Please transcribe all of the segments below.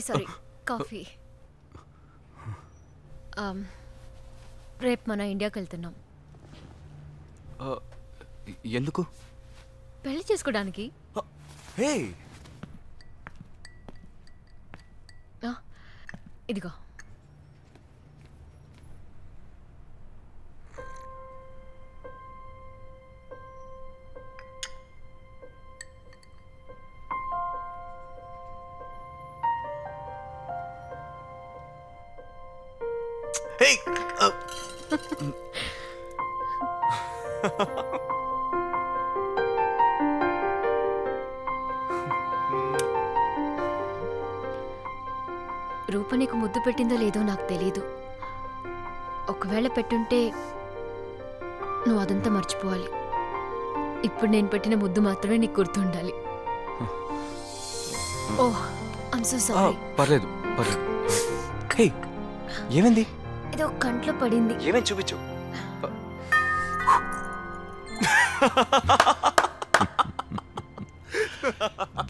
Sorry coffee. రేపు మన ఇండియాకి వెళ్తున్నాం. ఎందుకు? పెళ్లి చేసుకోవడానికి. ఇదిగో. Hey! రూప నీకు ముద్దు పెట్టిందో లేదో నాకు తెలీదు. ఒకవేళ పెట్టుంటే నువ్వు అదంతా మర్చిపోవాలి. ఇప్పుడు నేను పెట్టిన ముద్దు మాత్రమే నీకు గుర్తుండాలి. ఓహ్, ఐమ్ సో సారీ. పర్లేదు పర్లేదు. హే, ఏమైంది? ఏదో కంట్లో పడింది. ఏమేం చూపించు.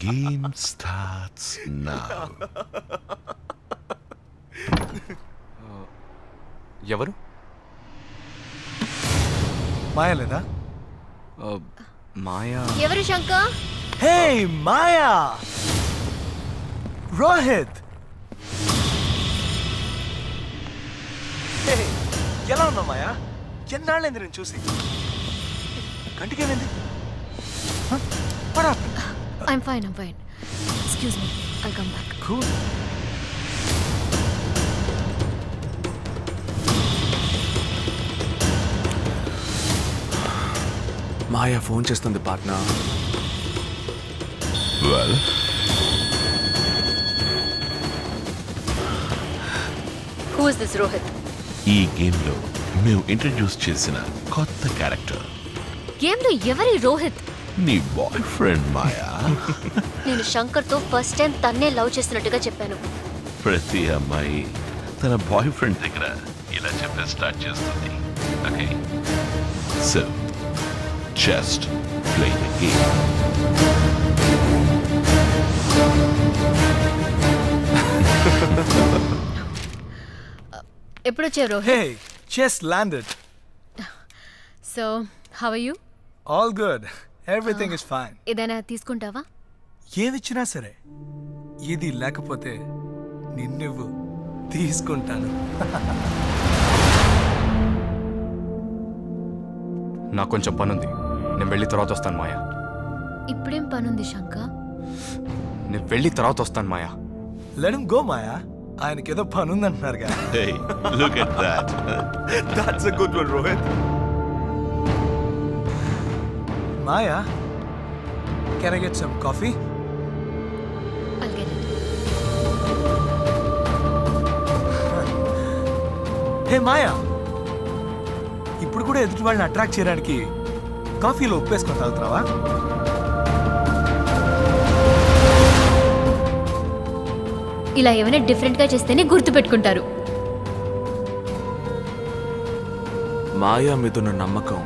Game starts now. ఎవరు? మాయా లేదా? మాయా. ఎవరు శంకర్? హే మాయా, రోహిత్. ఎలా ఉన్నావు మాయా? ఎన్నాళ్ళైంది నేను చూసి. కంటికేమైంది? I'm fine. Excuse me, I'll come back. Cool. Maya phone చేస్తుంది partner. Well, Who is this Rohit? ఈ గేమ్ లో మేము ఇంట్రడ్యూస్ చేసిన కొత్త క్యారెక్టర్ గేమ్ లో ఎవరి రోహిత్? నీ బాయ్ ఫ్రెండ్ మాయా. నేను శంకర్ తో ఫస్ట్ టైం తన్నే లవ్ చేస్తున్నట్టుగా చెప్పాను. ప్రతి అమ్మాయి తన బాయ్ ఫ్రెండ్ దగ్గర ఇలా చెప్పే స్టార్ట్ చేస్తుంది. Okay, so just play the game. ఎప్పుడు వచ్చావు Rohit? Hey, just landed. So, how are you? All good. Everything is fine. ఏదైనా తీసుకుంటావా? ఏమిచ్చినా సరే, ఇది లేకపోతే నిన్ను తీసుకుంటాను. నాకు కొంచెం పనుంది, నేను వెళ్ళి తర్వాత వస్తాను మాయా. ఇప్పుడేం పనుంది శంకర్? నేను వెళ్ళి తర్వాత వస్తాను మాయా. Let him go, Maya. ఆయనకేదో పని ఉందంటున్నారుగా. Hey, look at that. That's a good one, Rohit. Maya, can I get some coffee? I'll get it. Hey, Maya. ఇప్పుడు కూడా ఎదుటి వాళ్ళని అట్రాక్ట్ చేయడానికి కాఫీలో ఉప్పేసుకొని తాగుతున్నావా? ఇలా ఏమైనా డిఫరెంట్ గా చేస్తేనే గుర్తు పెట్టుకుంటారు. మాయా మీదున్న నమ్మకం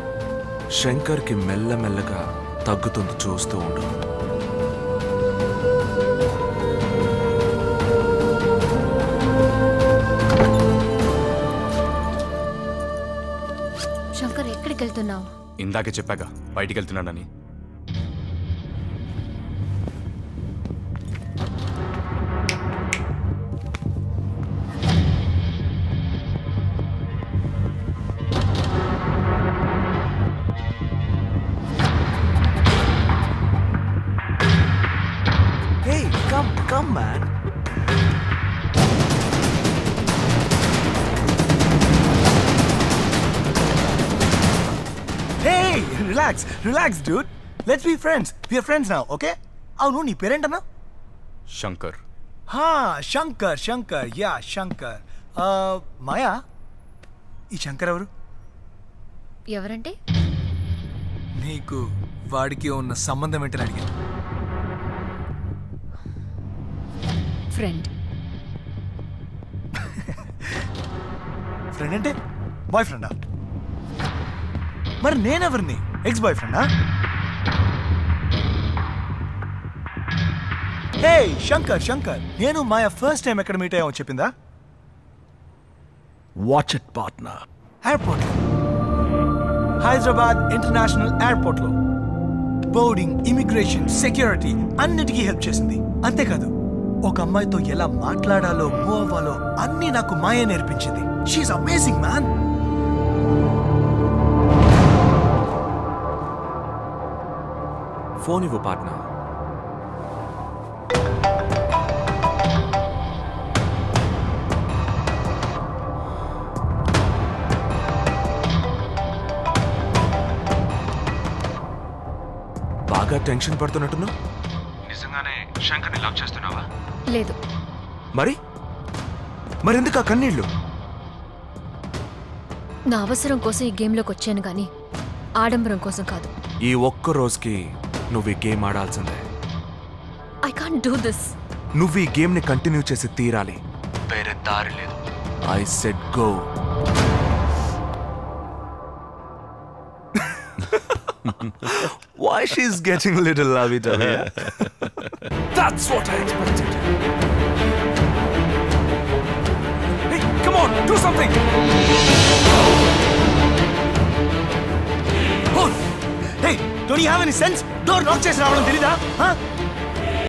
శంకర్కి మెల్లమెల్లగా తగ్గుతుంది. చూస్తూ ఉండు. శంకర్, ఎక్కడికి వెళ్తున్నావు? ఇందాకే చెప్పాగా బయటికి వెళ్తున్నానని. Hey, come man. Hey, relax dude. Let's be friends. We are friends now, okay? అవును, నీ పేరేంటన్నా? శంకర్. శంకర్. యా, శంకర్. మాయా, ఈ శంకర్ ఎవరు? ఎవరంటే? నీకు వాడికి ఉన్న సంబంధం ఏంటని అడిగాను. ఫ్రెండ్. ఫ్రెండ్ అంటే బాయ్ ఫ్రెండా? మరి నేనెవరిని? ఎక్స్ బాయ్ ఫ్రెండా? హే శంకర్ శంకర్, నేను మాయా ఫస్ట్ టైం ఎక్కడ మీట్ అయ్యామో చెప్పిందా? Watch it partner. Airport, Hyderabad international airport లో బోర్డింగ్, ఇమిగ్రేషన్, సెక్యూరిటీ అన్నిటికీ హెల్ప్ చేసింది. అంతేకాదు ఒక అమ్మాయితో ఎలా మాట్లాడాలో, మూవ్ అవ్వాలో అన్నీ నాకు మాయ నేర్పించింది. She is amazing man. ఫోన్ ఇవ్వు పార్ట్నర్. బాగా టెన్షన్ పడుతున్నట్టున్నావు. నిజంగానే శంకర్ని లవ్ చేస్తున్నావా? లేదు. మరెందుకు ఆ కన్నీళ్ళు? నా అవసరం కోసం ఈ గేమ్లోకి వచ్చాను కానీ ఆడంబరం కోసం కాదు. ఈ ఒక్క రోజుకి నువ్వు ఈ గేమ్ ఆడాల్సిందే. I can't do this. నువ్వు ఈ గేమ్ని కంటిన్యూ చేసి తీరాలి. వేరే దారి లేదు. I said go. Why she's getting a little lovey-dovey? That's what I expected. Hey, come on, do something. Hey, don't you have any sense? Door knock చేసి రావడం తెలీదా?